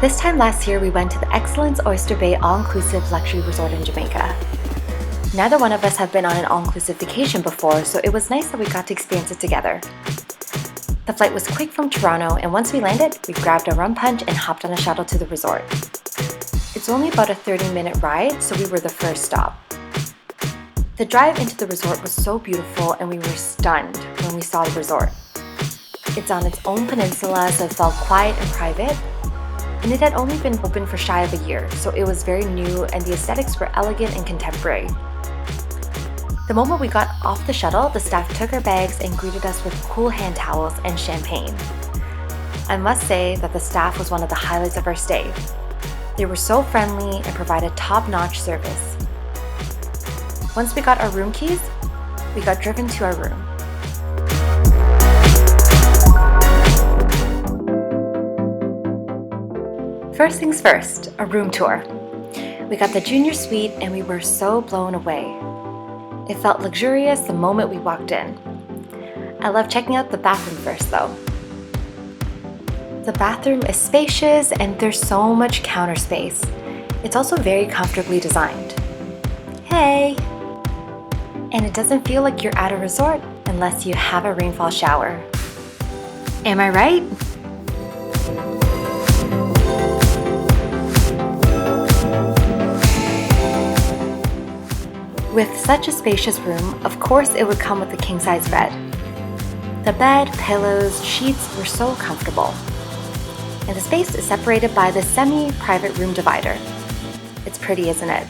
This time last year, we went to the Excellence Oyster Bay all-inclusive luxury resort in Jamaica. Neither one of us have been on an all-inclusive vacation before, so it was nice that we got to experience it together. The flight was quick from Toronto, and once we landed, we grabbed a rum punch and hopped on a shuttle to the resort. It's only about a 30-minute ride, so we were the first stop. The drive into the resort was so beautiful, and we were stunned when we saw the resort. It's on its own peninsula, so it felt quiet and private, and it had only been open for shy of a year, so it was very new and the aesthetics were elegant and contemporary. The moment we got off the shuttle, the staff took our bags and greeted us with cool hand towels and champagne. I must say that the staff was one of the highlights of our stay. They were so friendly and provided top-notch service. Once we got our room keys, we got driven to our room. First things first, a room tour. We got the junior suite and we were so blown away. It felt luxurious the moment we walked in. I love checking out the bathroom first though. The bathroom is spacious and there's so much counter space. It's also very comfortably designed. Hey! And it doesn't feel like you're at a resort unless you have a rainfall shower. Am I right? With such a spacious room, of course it would come with a king-size bed. The bed, pillows, sheets were so comfortable. And the space is separated by the semi-private room divider. It's pretty, isn't it?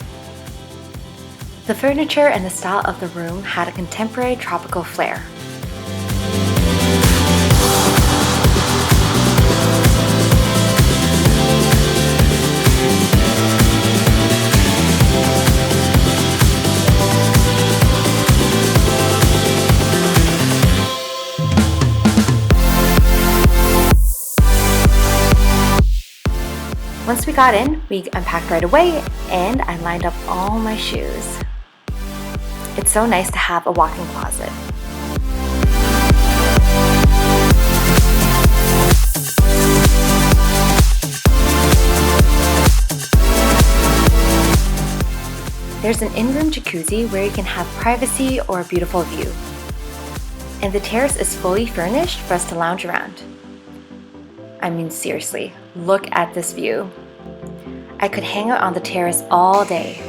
The furniture and the style of the room had a contemporary tropical flair. Once we got in, we unpacked right away and I lined up all my shoes. It's so nice to have a walk-in closet. There's an in-room jacuzzi where you can have privacy or a beautiful view. And the terrace is fully furnished for us to lounge around. I mean, seriously, look at this view. I could hang out on the terrace all day.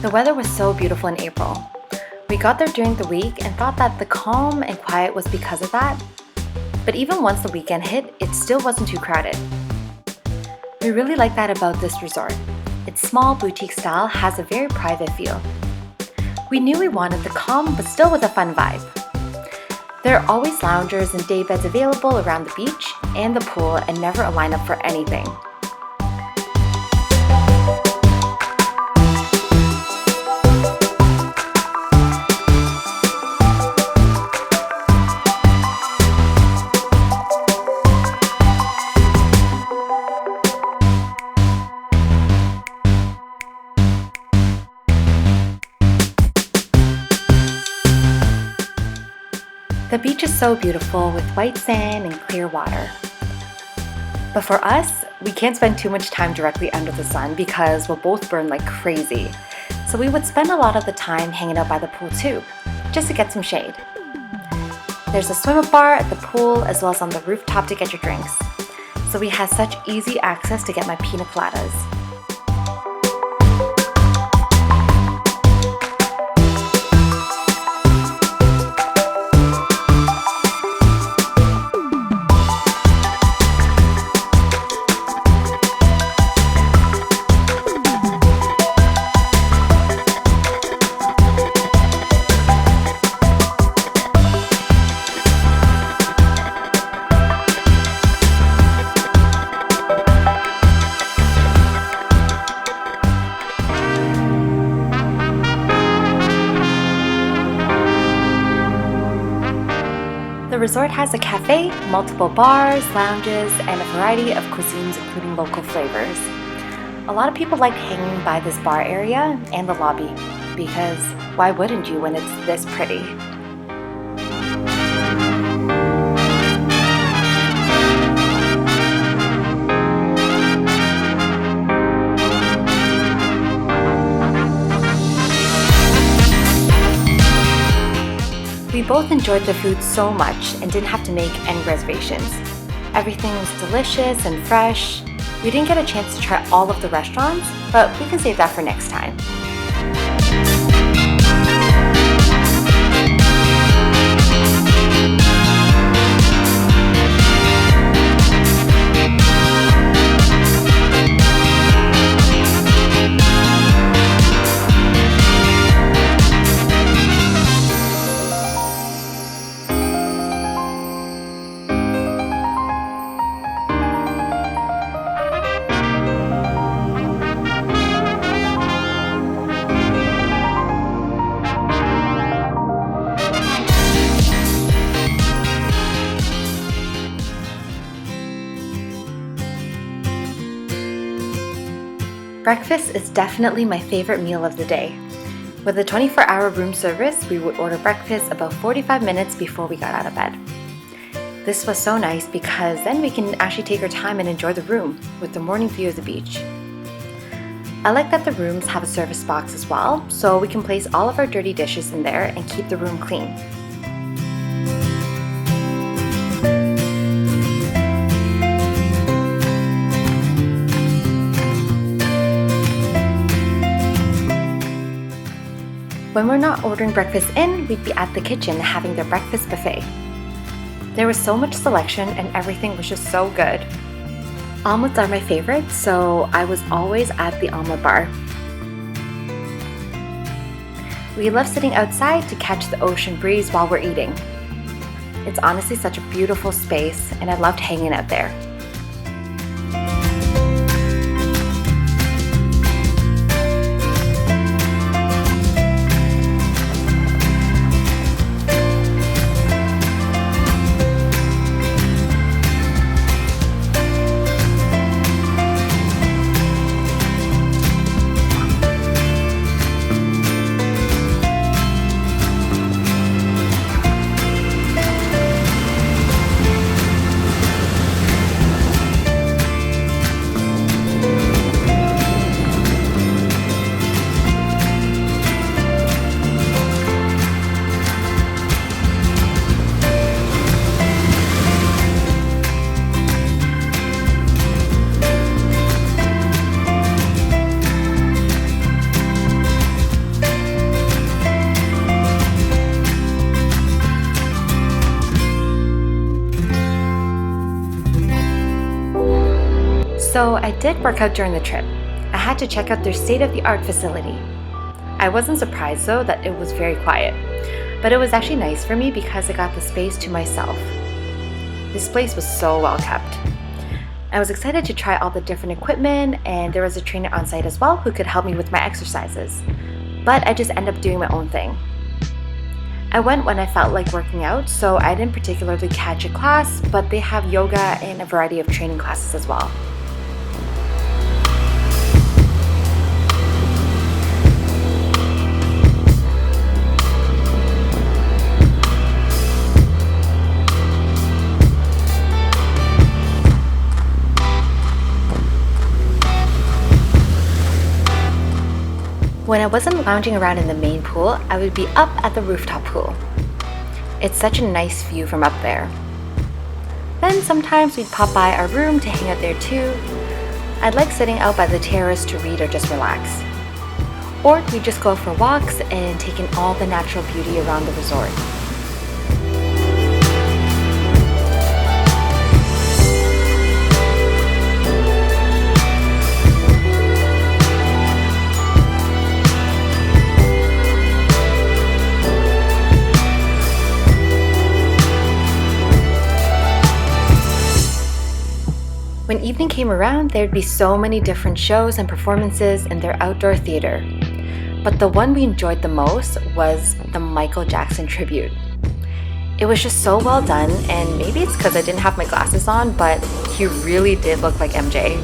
The weather was so beautiful in April. We got there during the week and thought that the calm and quiet was because of that. But even once the weekend hit, it still wasn't too crowded. We really like that about this resort. Its small boutique style has a very private feel. We knew we wanted the calm but still with a fun vibe. There are always loungers and day beds available around the beach and the pool and never a lineup for anything. The beach is so beautiful with white sand and clear water. But for us, we can't spend too much time directly under the sun because we'll both burn like crazy. So we would spend a lot of the time hanging out by the pool too, just to get some shade. There's a swim-up bar at the pool as well as on the rooftop to get your drinks. So we had such easy access to get my pina coladas. The resort has a cafe, multiple bars, lounges, and a variety of cuisines including local flavors. A lot of people like hanging by this bar area and the lobby because why wouldn't you when it's this pretty? We both enjoyed the food so much and didn't have to make any reservations. Everything was delicious and fresh. We didn't get a chance to try all of the restaurants, but we can save that for next time. Breakfast is definitely my favorite meal of the day. With a 24-hour room service, we would order breakfast about 45 minutes before we got out of bed. This was so nice because then we can actually take our time and enjoy the room with the morning view of the beach. I like that the rooms have a service box as well, so we can place all of our dirty dishes in there and keep the room clean. When we're not ordering breakfast in, we'd be at the kitchen having their breakfast buffet. There was so much selection and everything was just so good. Omelets are my favorite, so I was always at the omelet bar. We love sitting outside to catch the ocean breeze while we're eating. It's honestly such a beautiful space and I loved hanging out there. So I did work out during the trip. I had to check out their state-of-the-art facility. I wasn't surprised though that it was very quiet, but it was actually nice for me because I got the space to myself. This place was so well kept. I was excited to try all the different equipment and there was a trainer on site as well who could help me with my exercises, but I just ended up doing my own thing. I went when I felt like working out, so I didn't particularly catch a class, but they have yoga and a variety of training classes as well. When I wasn't lounging around in the main pool, I would be up at the rooftop pool. It's such a nice view from up there. Then sometimes we'd pop by our room to hang out there too. I'd like sitting out by the terrace to read or just relax. Or we'd just go for walks and take in all the natural beauty around the resort. When evening came around, there'd be so many different shows and performances in their outdoor theater. But the one we enjoyed the most was the Michael Jackson tribute. It was just so well done, and maybe it's because I didn't have my glasses on, but he really did look like MJ.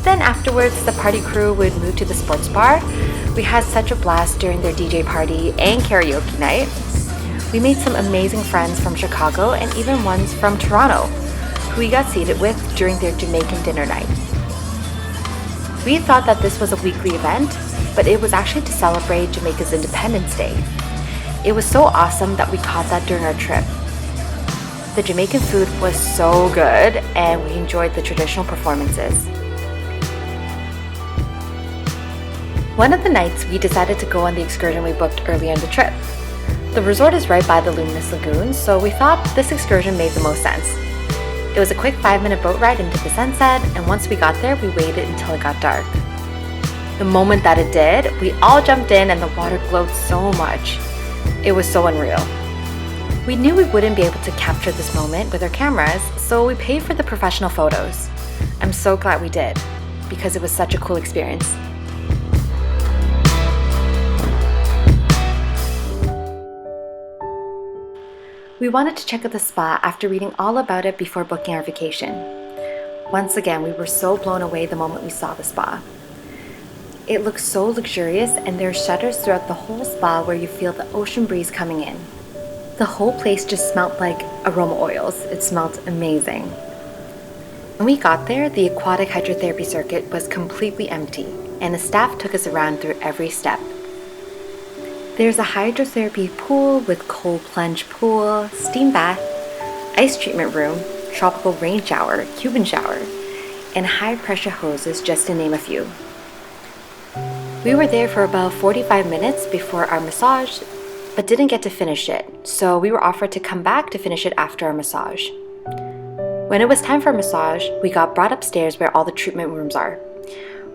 Then afterwards, the party crew would move to the sports bar. We had such a blast during their DJ party and karaoke night. We made some amazing friends from Chicago and even ones from Toronto, who we got seated with during their Jamaican dinner night. We thought that this was a weekly event, but it was actually to celebrate Jamaica's Independence Day. It was so awesome that we caught that during our trip. The Jamaican food was so good, and we enjoyed the traditional performances. One of the nights, we decided to go on the excursion we booked earlier in the trip. The resort is right by the Luminous Lagoon, so we thought this excursion made the most sense. It was a quick 5-minute boat ride into the sunset, and once we got there, we waited until it got dark. The moment that it did, we all jumped in and the water glowed so much. It was so unreal. We knew we wouldn't be able to capture this moment with our cameras, so we paid for the professional photos. I'm so glad we did, because it was such a cool experience. We wanted to check out the spa after reading all about it before booking our vacation. Once again, we were so blown away the moment we saw the spa. It looks so luxurious, and there are shutters throughout the whole spa where you feel the ocean breeze coming in. The whole place just smelled like aroma oils. It smelled amazing. When we got there, the aquatic hydrotherapy circuit was completely empty, and the staff took us around through every step. There's a hydrotherapy pool with cold plunge pool, steam bath, ice treatment room, tropical rain shower, Cuban shower, and high pressure hoses, just to name a few. We were there for about 45 minutes before our massage, but didn't get to finish it, so we were offered to come back to finish it after our massage. When it was time for a massage, we got brought upstairs where all the treatment rooms are.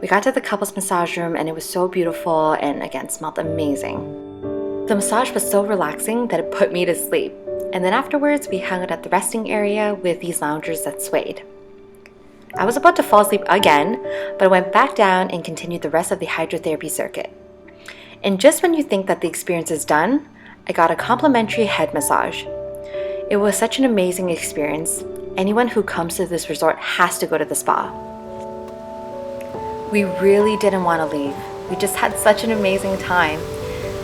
We got to the couples massage room, and it was so beautiful and again smelled amazing. The massage was so relaxing that it put me to sleep, and then afterwards we hung out at the resting area with these loungers that swayed. I was about to fall asleep again, but I went back down and continued the rest of the hydrotherapy circuit. And just when you think that the experience is done, I got a complimentary head massage. It was such an amazing experience. Anyone who comes to this resort has to go to the spa. We really didn't want to leave. We just had such an amazing time.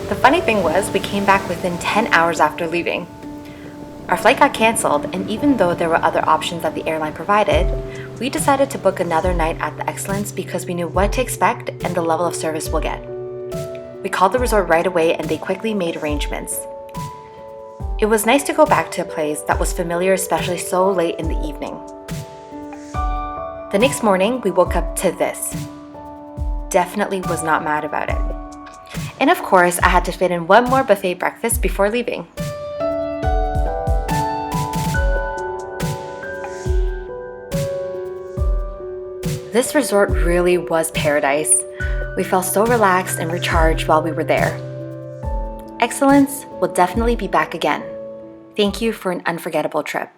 The funny thing was, we came back within 10 hours after leaving. Our flight got canceled, and even though there were other options that the airline provided, we decided to book another night at the Excellence because we knew what to expect and the level of service we'll get. We called the resort right away, and they quickly made arrangements. It was nice to go back to a place that was familiar, especially so late in the evening. The next morning, we woke up to this. Definitely was not mad about it. And of course, I had to fit in one more buffet breakfast before leaving. This resort really was paradise. We felt so relaxed and recharged while we were there. Excellence will definitely be back again. Thank you for an unforgettable trip.